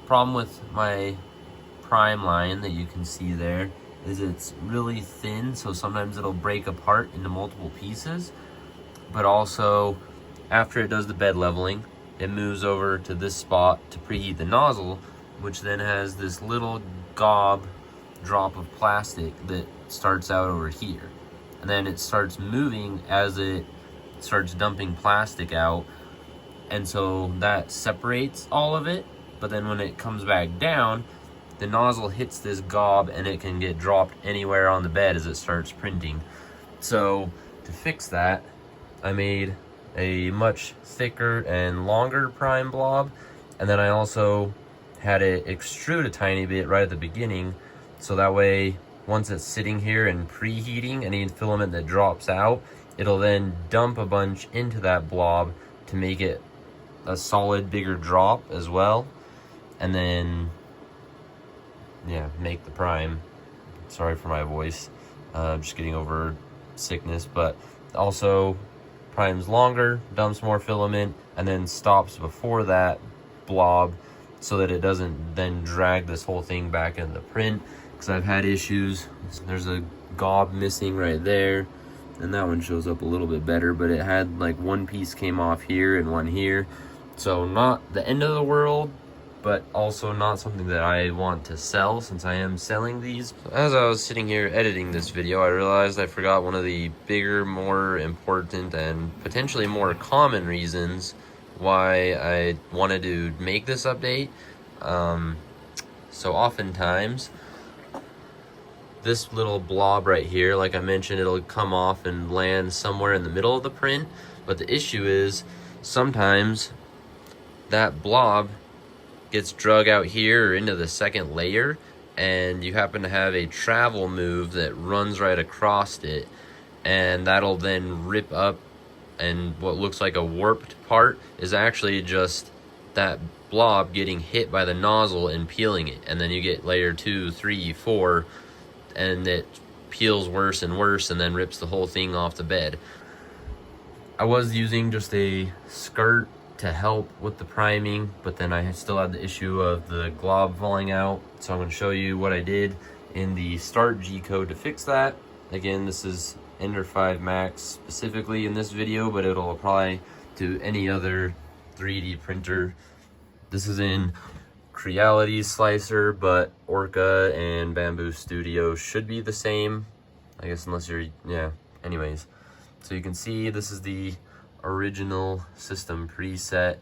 problem with my prime line that you can see there is it's really thin, so sometimes it'll break apart into multiple pieces. But also, after it does the bed leveling, it moves over to this spot to preheat the nozzle, which then has this little gob drop of plastic that starts out over here. And then it starts moving as it starts dumping plastic out. And so that separates all of it. But then when it comes back down, the nozzle hits this gob and it can get dropped anywhere on the bed as it starts printing. So to fix that, I made a much thicker and longer prime blob, and then I also had it extrude a tiny bit right at the beginning, so that way once it's sitting here and preheating, any filament that drops out, it'll then dump a bunch into that blob to make it a solid bigger drop as well, and then yeah, make the prime. Sorry for my voice, just getting over sickness. But also prime's longer, dumps more filament, and then stops before that blob so that it doesn't then drag this whole thing back into the print, because I've had issues. There's a gob missing right there, and that one shows up a little bit better, but it had like one piece came off here and one here, so not the end of the world, but also not something that I want to sell since I am selling these. As I was sitting here editing this video, I realized I forgot one of the bigger, more important, and potentially more common reasons why I wanted to make this update. So oftentimes, this little blob right here, like I mentioned, it'll come off and land somewhere in the middle of the print, but the issue is sometimes that blob gets drug out here or into the second layer, and you happen to have a travel move that runs right across it, and that'll then rip up, and what looks like a warped part is actually just that blob getting hit by the nozzle and peeling it, and then you get layer 2, 3, 4, and it peels worse and worse and then rips the whole thing off the bed. I was using just a skirt to help with the priming, but then I still had the issue of the glob falling out, so I'm going to show you what I did in the start G-code to fix that. Again, this is Ender 5 Max specifically in this video, but it'll apply to any other 3D printer. This is in Creality slicer, but Orca and Bamboo Studio should be the same, I guess, unless you're, yeah, anyways. So you can see this is the original system preset,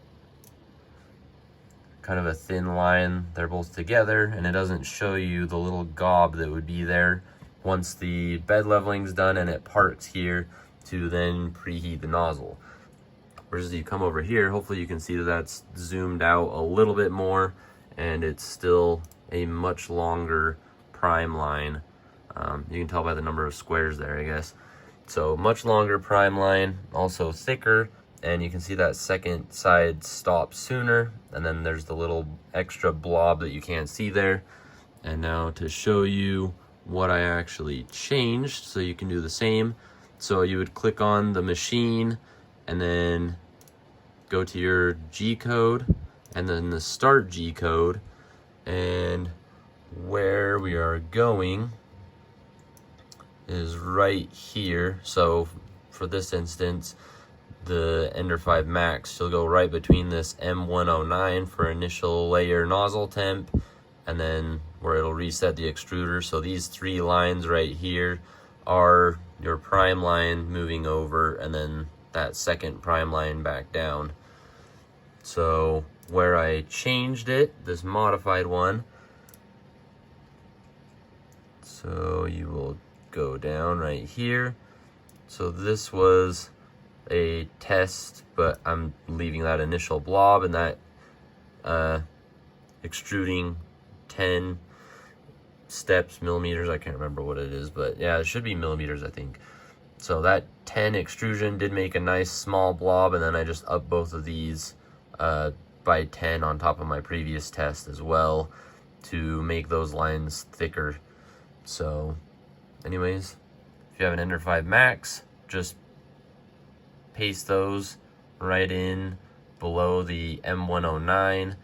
kind of a thin line, they're both together, and it doesn't show you the little gob that would be there once the bed leveling's done and it parks here to then preheat the nozzle. Whereas you come over here, hopefully you can see that that's zoomed out a little bit more, and it's still a much longer prime line. You can tell by the number of squares there, I guess. So much longer prime line, also thicker, and you can see that second side stops sooner, and then there's the little extra blob that you can't see there. And now to show you what I actually changed, so you can do the same. So you would click on the machine and then go to your G-code and then the start G-code, and where we are going is right here. So for this instance, the Ender 5 Max, you'll go right between this M109 for initial layer nozzle temp, and then where it'll reset the extruder. So these three lines right here are your prime line moving over, and then that second prime line back down. So where I changed it, this modified one, so you will go down right here. So this was a test, but I'm leaving that initial blob and that extruding 10 steps, millimeters, I can't remember what it is, but yeah, it should be millimeters, I think. So that 10 extrusion did make a nice small blob, and then I just upped both of these by 10 on top of my previous test as well to make those lines thicker. So anyways, if you have an Ender 5 Max, just paste those right in below the M109,